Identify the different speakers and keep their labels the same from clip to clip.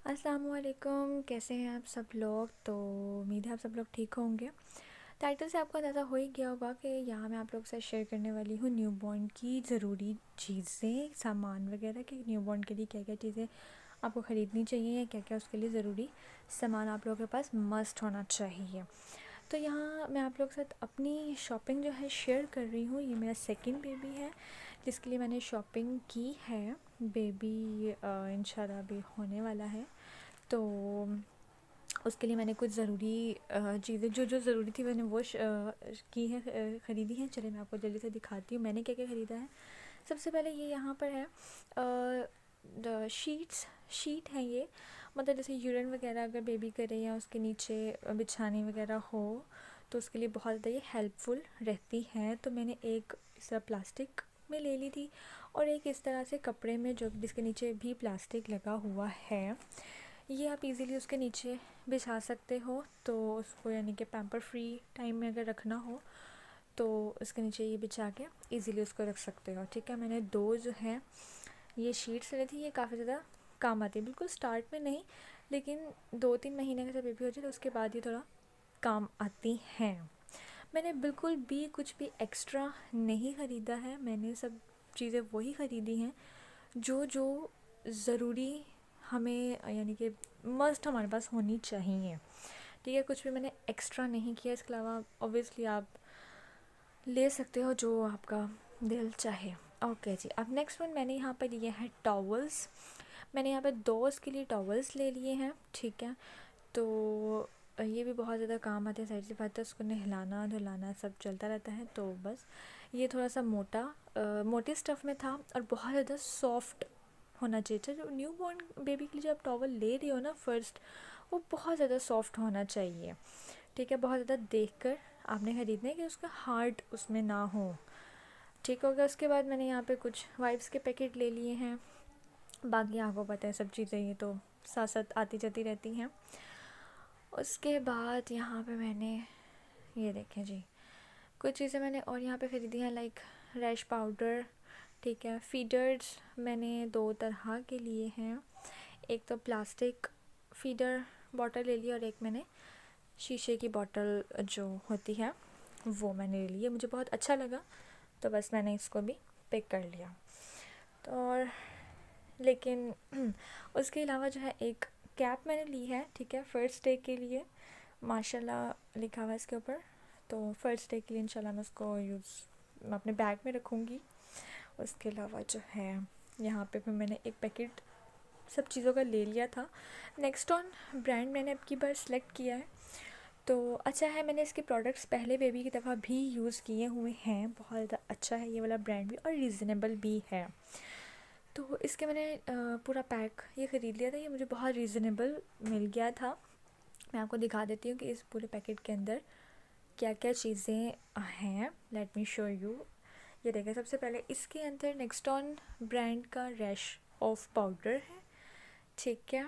Speaker 1: अस्सलामुअलैकुम, कैसे हैं आप सब लोग। तो उम्मीद है आप सब लोग ठीक होंगे। टाइटल से आपको अंदाज़ा हो ही गया होगा कि यहाँ मैं आप लोग से शेयर करने वाली हूँ न्यूबॉर्न की ज़रूरी चीज़ें, सामान वगैरह कि न्यूबॉर्न के लिए क्या क्या चीज़ें आपको ख़रीदनी चाहिए या क्या क्या उसके लिए ज़रूरी सामान आप लोगों के पास मस्ट होना चाहिए। तो यहाँ मैं आप लोग के साथ अपनी शॉपिंग जो है शेयर कर रही हूँ। ये मेरा सेकंड बेबी है जिसके लिए मैंने शॉपिंग की है। बेबी इंशाल्लाह अभी होने वाला है, तो उसके लिए मैंने कुछ ज़रूरी चीज़ें जो ज़रूरी थी मैंने वो की है, ख़रीदी है। चलिए मैं आपको जल्दी से दिखाती हूँ मैंने क्या क्या ख़रीदा है। सबसे पहले ये यहाँ पर है शीट है ये, मतलब जैसे यूरिन वगैरह अगर बेबी करे या उसके नीचे बिछाने वगैरह हो तो उसके लिए बहुत ज़्यादा ये हेल्पफुल रहती है। तो मैंने एक इस तरह प्लास्टिक में ले ली थी और एक इस तरह से कपड़े में जो जिसके नीचे भी प्लास्टिक लगा हुआ है। ये आप इजीली उसके नीचे बिछा सकते हो, तो उसको यानी कि पैम्पर फ्री टाइम में अगर रखना हो तो इसके नीचे ये बिछा के इजीली उसको रख सकते हो। ठीक है, मैंने दो जो है ये शीट्स ली थी। ये काफ़ी ज़्यादा काम आती है, बिल्कुल स्टार्ट में नहीं, लेकिन 2-3 महीने का जब बेबी हो जाए तो उसके बाद ये थोड़ा काम आती हैं। मैंने बिल्कुल भी कुछ भी एक्स्ट्रा नहीं ख़रीदा है, मैंने सब चीज़ें वही ख़रीदी हैं जो जो ज़रूरी हमें यानी कि मस्ट हमारे पास होनी चाहिए। ठीक है, कुछ भी मैंने एक्स्ट्रा नहीं किया। इसके अलावा ऑब्वियसली आप ले सकते हो जो आपका दिल चाहे। ओके जी, अब नेक्स्ट वन मैंने यहाँ पर लिए हैं टॉवल्स। मैंने यहाँ पर 2 उसके लिए टॉवल्स ले लिए हैं। ठीक है, तो ये भी बहुत ज़्यादा काम आते हैं, साइड से बात है, उसको नहलाना धुलाना सब चलता रहता है। तो बस ये थोड़ा सा मोटे स्टफ़ में था और बहुत ज़्यादा सॉफ्ट होना चाहिए था। जो न्यू बॉर्न बेबी के लिए जो आप टॉवल ले रही हो ना फर्स्ट, वो बहुत ज़्यादा सॉफ्ट होना चाहिए। ठीक है, बहुत ज़्यादा देख कर आपने ख़रीदना है कि उसका हार्ड उसमें ना हो। ठीक हो गया। उसके बाद मैंने यहाँ पे कुछ वाइप्स के पैकेट ले लिए हैं। बाकी आपको पता है सब चीज़ें ये तो साथ साथ आती जाती रहती हैं। उसके बाद यहाँ पे मैंने ये देखें जी कुछ चीज़ें मैंने और यहाँ पे ख़रीदी हैं, लाइक रैश पाउडर। ठीक है, फीडर्स मैंने 2 तरह के लिए हैं। एक तो प्लास्टिक फीडर बॉटल ले ली और एक मैंने शीशे की बॉटल जो होती है वो मैंने ले ली है। मुझे बहुत अच्छा लगा तो बस मैंने इसको भी पिक कर लिया। तो और लेकिन उसके अलावा जो है एक कैप मैंने ली है। ठीक है, फ़र्स्ट डे के लिए माशाल्लाह लिखा हुआ है इसके ऊपर। तो फ़र्स्ट डे के लिए इंशाल्लाह मैं उसको मैं अपने बैग में रखूँगी। उसके अलावा जो है यहाँ पे फिर मैंने एक पैकेट सब चीज़ों का ले लिया था। नेक्स्टॉन ब्रांड मैंने अब की बार सेलेक्ट किया है, तो अच्छा है। मैंने इसके प्रोडक्ट्स पहले बेबी की दफ़ा भी यूज़ किए हुए हैं, बहुत ज़्यादा अच्छा है ये वाला ब्रांड भी और रीज़नेबल भी है। तो इसके मैंने पूरा पैक ये ख़रीद लिया था, ये मुझे बहुत रीज़नेबल मिल गया था। मैं आपको दिखा देती हूँ कि इस पूरे पैकेट के अंदर क्या क्या चीज़ें हैं। Let me show you. ये देखें, सबसे पहले इसके अंदर नेक्स्टॉन ब्रांड का रैश ऑफ पाउडर है। ठीक है,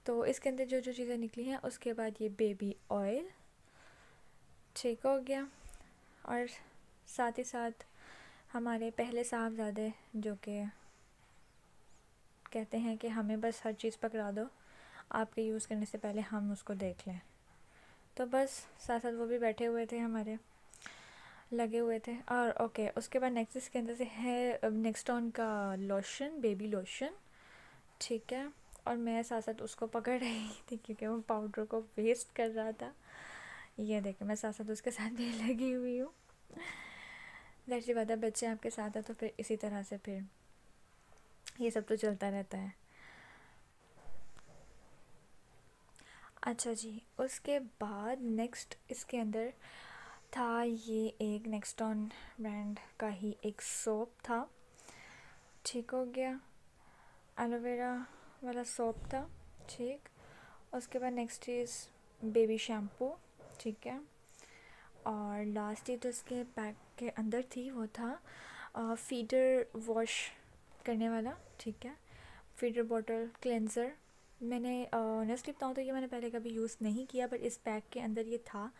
Speaker 1: तो इसके अंदर जो जो चीज़ें निकली हैं, उसके बाद ये बेबी ऑयल ठीक हो गया। और साथ ही साथ हमारे पहले साहबजादे जो कि कहते हैं कि हमें बस हर चीज़ पकड़ा दो, आपके यूज़ करने से पहले हम उसको देख लें, तो बस साथ साथ वो भी बैठे हुए थे हमारे, लगे हुए थे। और ओके, उसके बाद नेक्स्ट इसके अंदर से है नेक्स्टॉन का लोशन, बेबी लोशन। ठीक है, और मैं साथ साथ उसको पकड़ रही थी क्योंकि वो पाउडर को वेस्ट कर रहा था। ये देखें, मैं साथ साथ उसके साथ भी लगी हुई हूँ। ज़ाहिर सी बात है, बच्चे आपके साथ हैं तो फिर इसी तरह से फिर ये सब तो चलता रहता है। अच्छा जी, उसके बाद नेक्स्ट इसके अंदर था ये एक नेक्स्टॉन ब्रांड का ही एक सोप था। ठीक हो गया, एलोवेरा वाला सोप था। ठीक, उसके बाद नेक्स्ट चीज़ बेबी शैम्पू। ठीक है, और लास्ट चीज़ तो इसके पैक के अंदर थी वो था फीडर वॉश करने वाला। ठीक है, फीडर बॉटल क्लेंज़र। मैंने ऑनेस्टली बताऊँ तो ये मैंने पहले कभी यूज़ नहीं किया, बट इस पैक के अंदर ये था,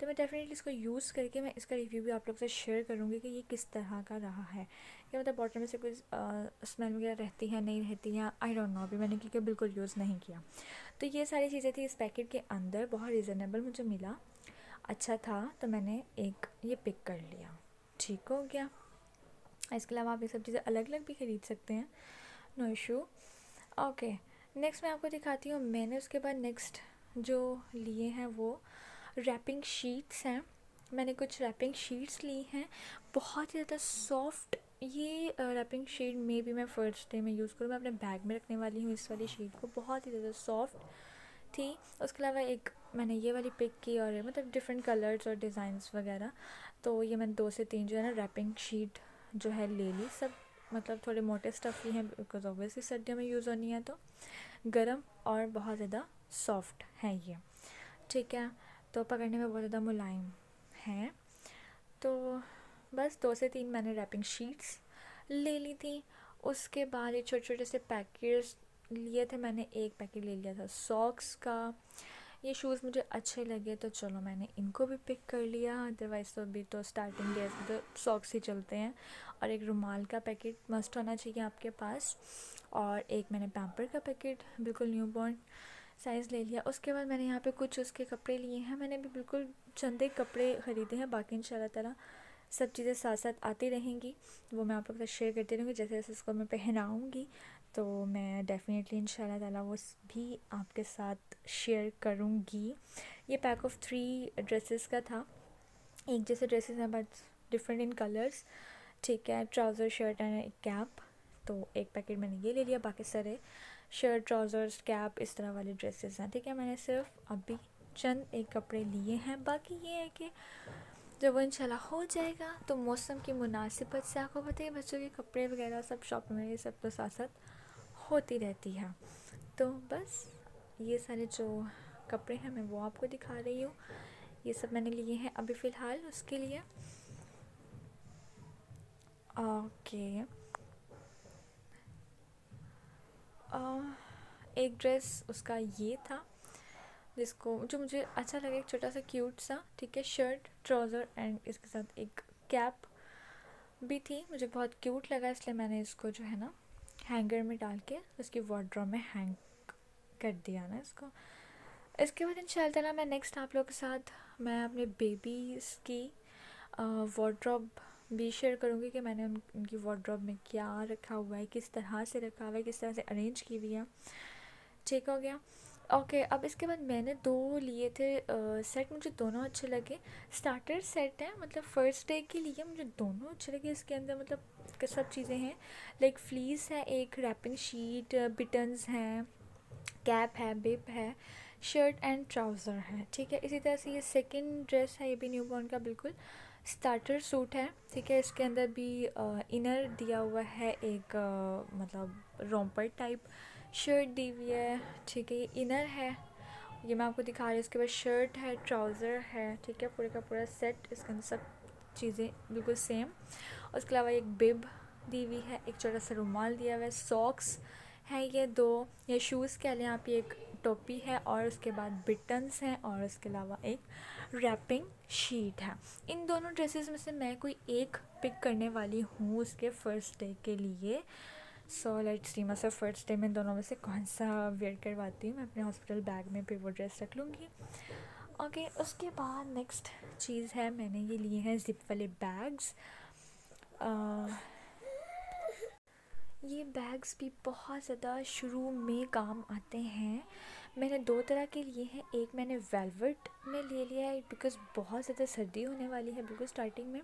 Speaker 1: तो मैं डेफिनेटली इसको यूज़ करके मैं इसका रिव्यू भी आप लोग से शेयर करूँगी कि ये किस तरह का रहा है। या मतलब बॉटल में से कुछ स्मेल वगैरह रहती है नहीं रहती है, आई डोंट नो, अभी मैंने क्योंकि बिल्कुल यूज़ नहीं किया। तो ये सारी चीज़ें थी इस पैकेट के अंदर, बहुत रिजनेबल मुझे मिला, अच्छा था, तो मैंने एक ये पिक कर लिया, ठीक हो गया। इसके अलावा आप ये सब चीज़ें अलग अलग भी ख़रीद सकते हैं, नो इशू। ओके, नेक्स्ट मैं आपको दिखाती हूँ। मैंने उसके बाद नेक्स्ट जो लिए हैं वो रैपिंग शीट्स हैं। मैंने कुछ रैपिंग शीट्स ली हैं, बहुत ही ज़्यादा सॉफ्ट। ये रैपिंग शीट में भी मैं फर्स्ट डे में यूज़ करूँ, मैं अपने बैग में रखने वाली हूँ इस वाली शीट को, बहुत ही ज़्यादा सॉफ्ट थी। उसके अलावा एक मैंने ये वाली पिक की, और मतलब डिफरेंट कलर्स और डिज़ाइंस वगैरह, तो ये मैंने 2 से 3 जो है ना रैपिंग शीट जो है ले ली। सब मतलब थोड़े मोटे स्टफ़ी हैं, बिकॉज ऑब्वियसली सर्दियों में यूज़ होनी है, तो गरम और बहुत ज़्यादा सॉफ्ट है ये, ठीक है। तो पकड़ने में बहुत ज़्यादा मुलायम है। तो बस 2 से 3 मैंने रैपिंग शीट्स ले ली थी। उसके बाद ये छोटे छोटे से पैकेट्स लिए थे मैंने, एक पैकेट ले लिया था सॉक्स का। ये शूज़ मुझे अच्छे लगे तो चलो मैंने इनको भी पिक कर लिया, अदरवाइज़ तो अभी तो स्टार्टिंग डेज में तो सॉक्स ही चलते हैं। और एक रुमाल का पैकेट मस्ट होना चाहिए आपके पास, और एक मैंने पैम्पर का पैकेट बिल्कुल न्यूबॉर्न साइज़ ले लिया। उसके बाद मैंने यहाँ पे कुछ उसके कपड़े लिए हैं, मैंने भी बिल्कुल चंदे कपड़े ख़रीदे हैं, बाकी इंशाल्लाह ताला सब चीज़ें साथ साथ आती रहेंगी, वो मैं आप लोगों के साथ शेयर करती रहूँगी। जैसे जैसे उसको मैं पहनाऊँगी तो मैं डेफ़िनेटली इंशाल्लाह ताला वो भी आपके साथ शेयर करूँगी। ये पैक ऑफ 3 ड्रेसेस का था, एक जैसे ड्रेसेस हैं बट डिफरेंट इन कलर्स, ठीक है। ट्राउज़र, शर्ट एंड एक कैप, तो एक पैकेट मैंने ये ले लिया, बाकी सारे शर्ट, ट्राउज़र्स, कैप इस तरह वाले ड्रेसेस हैं, ठीक है। मैंने सिर्फ अभी चंद एक कपड़े लिए हैं, बाकी ये है कि जब वो इंशाल्लाह हो जाएगा तो मौसम की मुनासिबत से आपको पता है बच्चों के कपड़े वगैरह सब शॉपिंग में ये सब तो साथ साथ होती रहती है। तो बस ये सारे जो कपड़े हैं मैं वो आपको दिखा रही हूँ, ये सब मैंने लिए हैं अभी फ़िलहाल उसके लिए। ओके, एक ड्रेस उसका ये था जिसको जो मुझे अच्छा लगा, एक छोटा सा क्यूट सा, ठीक है, शर्ट, ट्राउज़र एंड इसके साथ एक कैप भी थी, मुझे बहुत क्यूट लगा, इसलिए मैंने इसको जो है ना हैंगर में डाल के उसकी वार्डरोब में हैंग कर दिया ना इसको। इसके बाद इंशाल्लाह ताला मैं नेक्स्ट आप लोगों के साथ मैं अपने बेबीज़ की वार्डरोब भी शेयर करूँगी कि मैंने उनकी वार्डरोब में क्या रखा हुआ है, किस तरह से रखा हुआ है, किस तरह से अरेंज की हुई है, ठीक हो गया। ओके, अब इसके बाद मैंने 2 लिए थे सेट, मुझे दोनों अच्छे लगे। स्टार्टर सेट है, मतलब फ़र्स्ट डे के लिए मुझे दोनों अच्छे लगे। इसके अंदर मतलब सब चीज़ें हैं, लाइक फ्लीस है, एक रैपिंग शीट, बिटन्स हैं, कैप है, बिप है, शर्ट एंड ट्राउज़र है, ठीक है। इसी तरह से ये सेकंड ड्रेस है, ये भी न्यूबॉर्न का बिल्कुल स्टार्टर सूट है, ठीक है। इसके अंदर भी इनर दिया हुआ है, एक मतलब रोम्पर टाइप शर्ट दी हुई है, ठीक है। ये इनर है, ये मैं आपको दिखा रही हूँ। उसके बाद शर्ट है, ट्राउज़र है, ठीक है, पूरे का पूरा सेट, इसके अंदर सब चीज़ें बिल्कुल सेम। उसके अलावा एक बिब दी हुई है, एक छोटा सा रुमाल दिया हुआ है, सॉक्स है ये 2, ये शूज़ कह लें आप, ये एक टोपी है, और उसके बाद बिटन्स हैं, और उसके अलावा एक रैपिंग शीट है। इन दोनों ड्रेसेस में से मैं कोई एक पिक करने वाली हूँ उसके फ़र्स्ट डे के लिए। सो लेट्स सी, मैं सिर्फ फर्स्ट डे में दोनों में से कौन सा वेयर करवाती हूँ। मैं अपने हॉस्पिटल बैग में फिर वो ड्रेस रख लूँगी। ओके, उसके बाद नेक्स्ट चीज़ है, मैंने ये लिए हैं ज़िप वाले बैग्स। ये बैग्स भी बहुत ज़्यादा शुरू में काम आते हैं। मैंने 2 तरह के लिए हैं, एक मैंने वेलवेट में ले लिया है बिकॉज़ बहुत ज़्यादा सर्दी होने वाली है बिल्कुल स्टार्टिंग में,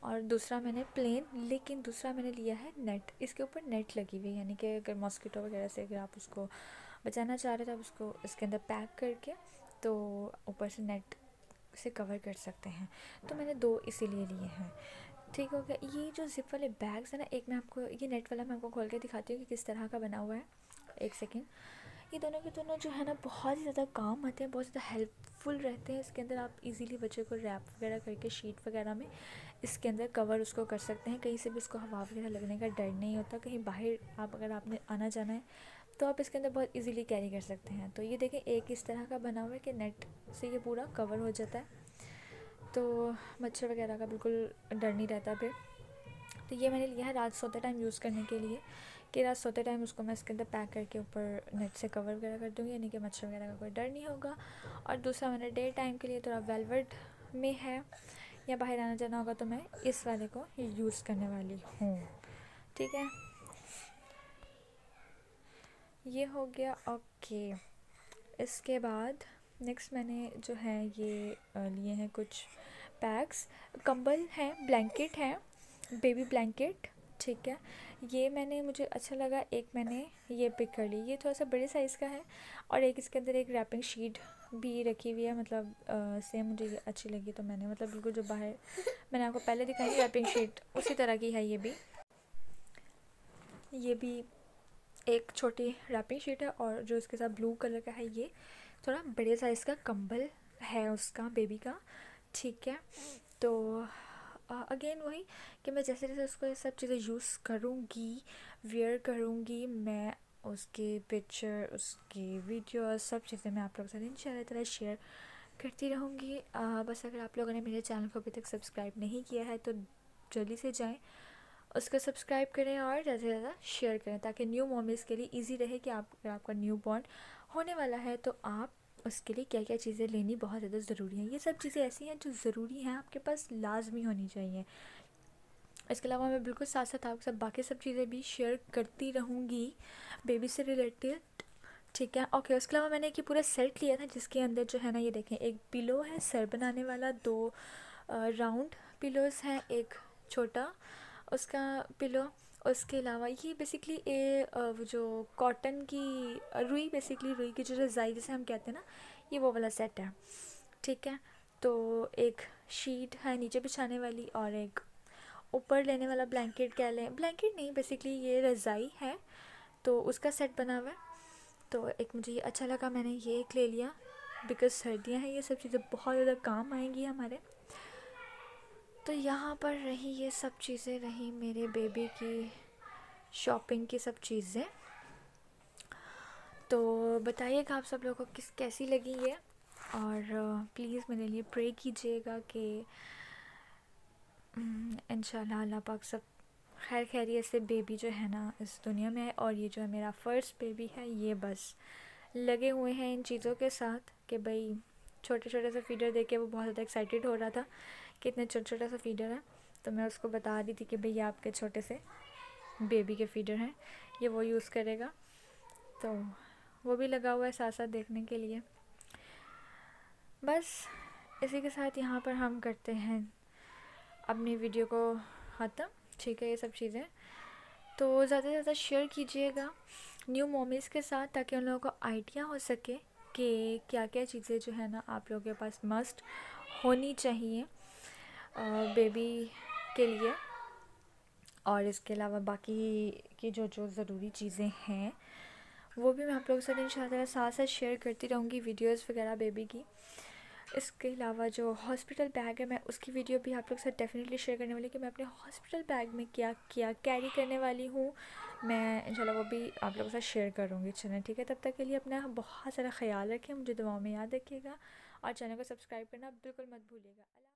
Speaker 1: और दूसरा मैंने प्लेन, लेकिन दूसरा मैंने लिया है नेट, इसके ऊपर नेट लगी हुई है, यानी कि अगर मॉस्किटो वगैरह से अगर आप उसको बचाना चाह रहे हो तो आप उसको इसके अंदर पैक करके तो ऊपर से नेट से कवर कर सकते हैं। तो मैंने 2 इसीलिए लिए हैं, ठीक हो गया। ये जो ज़िप वाले बैग्स है ना, एक मैं आपको ये नेट वाला मैं आपको खोल के दिखाती हूँ कि किस तरह का बना हुआ है, एक सेकेंड। ये दोनों के दोनों जो है ना बहुत ही ज़्यादा काम आते हैं, बहुत ज़्यादा हेल्पफुल रहते हैं। इसके अंदर आप इजीली बच्चे को रैप वगैरह करके शीट वगैरह में इसके अंदर कवर उसको कर सकते हैं, कहीं से भी इसको हवा वगैरह लगने का डर नहीं होता। कहीं बाहर आप अगर आपने आना जाना है तो आप इसके अंदर बहुत इजीली कैरी कर सकते हैं। तो ये देखें, एक इस तरह का बना हुआ है कि नेट से ये पूरा कवर हो जाता है, तो मच्छर वगैरह का बिल्कुल डर नहीं रहता फिर। तो ये मैंने लिया है रात सोते टाइम यूज़ करने के लिए, कि रात सोते टाइम उसको मैं इसके अंदर पैक करके ऊपर नेट से कवर वगैरह कर दूँगी, यानी कि मच्छर वगैरह का कोई डर नहीं होगा। और दूसरा मैंने डे टाइम के लिए थोड़ा वेलवेट में है, या बाहर आना जाना होगा तो मैं इस वाले को यूज़ करने वाली हूँ। ठीक है, ये हो गया। ओके, इसके बाद नेक्स्ट मैंने जो है ये लिए हैं कुछ पैक्स, कंबल हैं, ब्लैंकेट हैं, बेबी ब्लैंकेट। ठीक है, ये मैंने, मुझे अच्छा लगा, एक मैंने ये पिक कर ली, ये थोड़ा सा बड़े साइज़ का है, और एक इसके अंदर एक रैपिंग शीट भी रखी हुई है, मतलब सेम मुझे ये अच्छी लगी, तो मैंने मतलब बिल्कुल जो बाहर मैंने आपको पहले दिखाई थी रैपिंग शीट, उसी तरह की है ये भी एक छोटी रैपिंग शीट है, और जो इसके साथ ब्लू कलर का है ये थोड़ा बड़े साइज़ का कंबल है उसका, बेबी का। ठीक है, तो अगेन वही कि मैं जैसे जैसे उसको ये सब चीज़ें यूज़ करूँगी, वेयर करूँगी, मैं उसके पिक्चर, उसकी वीडियो, सब चीज़ें मैं आप लोगों के साथ इंशाल्लाह ताला शेयर करती रहूँगी। बस अगर आप लोगों ने मेरे चैनल को अभी तक सब्सक्राइब नहीं किया है तो जल्दी से जाएं, उसको सब्सक्राइब करें और ज़्यादा से ज़्यादा शेयर करें, ताकि न्यू मॉमीज़ के लिए इजी रहे कि आप, अगर आपका न्यू बॉर्न होने वाला है तो आप उसके लिए क्या क्या चीज़ें लेनी बहुत ज़्यादा ज़रूरी हैं। ये सब चीज़ें ऐसी हैं जो ज़रूरी हैं, आपके पास लाजमी होनी चाहिए। इसके अलावा मैं बिल्कुल साथ साथ आपके साथ बाकी सब चीज़ें भी शेयर करती रहूँगी बेबी से रिलेटेड। ठीक है, ओके। उसके अलावा मैंने एक ये पूरा सेट लिया था, जिसके अंदर जो है ना, ये देखें, एक पिलो है सर बनाने वाला, दो राउंड पिलोज़ हैं, एक छोटा उसका पिलो। उसके अलावा ये बेसिकली वो जो कॉटन की रुई, बेसिकली रुई की जो रज़ाई जिसे हम कहते हैं ना, ये वो वाला सेट है। ठीक है, तो एक शीट है नीचे बिछाने वाली, और एक ऊपर लेने वाला ब्लैंकेट कह लें, ब्लैंकेट नहीं, बेसिकली ये रज़ाई है, तो उसका सेट बना हुआ है। तो एक मुझे ये अच्छा लगा, मैंने ये एक ले लिया, बिकॉज़ सर्दियाँ हैं, ये सब चीज़ें बहुत ज़्यादा काम आएंगी हमारे। तो यहाँ पर रही ये सब चीज़ें, रही मेरे बेबी की शॉपिंग की सब चीज़ें। तो बताइएगा आप सब लोगों को कैसी लगी ये, और प्लीज़ मेरे लिए प्रे कीजिएगा कि इंशाल्लाह अल्लाह पाक सब खैर खैरियत से बेबी जो है ना इस दुनिया में है। और ये जो है मेरा फ़र्स्ट बेबी है, ये बस लगे हुए हैं इन चीज़ों के साथ कि भाई छोटे छोटे से फीडर देख के वो बहुत ज़्यादा एक्साइटेड हो रहा था कि इतने छोटा छोटा सा फीडर है। तो मैं उसको बता रही थी कि भाई आपके छोटे से बेबी के फीडर हैं, ये वो यूज़ करेगा। तो वो भी लगा हुआ है साथ साथ देखने के लिए। बस इसी के साथ यहाँ पर हम करते हैं अपनी वीडियो को ख़त्म। ठीक है, ये सब चीज़ें तो ज़्यादा से ज़्यादा शेयर कीजिएगा न्यू मॉमीज़ के साथ, ताकि उन लोगों को आइडिया हो सके कि क्या क्या चीज़ें जो है ना आप लोगों के पास मस्ट होनी चाहिए बेबी के लिए। और इसके अलावा बाकी की जो जो ज़रूरी चीज़ें हैं वो भी मैं आप लोगों के साथ इंशाल्लाह साथ साथ शेयर करती रहूँगी, वीडियोस वगैरह बेबी की। इसके अलावा जो हॉस्पिटल बैग है, मैं उसकी वीडियो भी आप लोग से डेफिनेटली शेयर करने वाली कि मैं अपने हॉस्पिटल बैग में क्या क्या कैरी करने वाली हूँ, मैं इंशाल्लाह वो भी आप लोगों के साथ शेयर करूँगी। चलें ठीक है, तब तक के लिए अपना बहुत सारा ख्याल रखें, मुझे दुआओं में याद रखिएगा, और चैनल को सब्सक्राइब करना बिल्कुल मत भूलिएगा।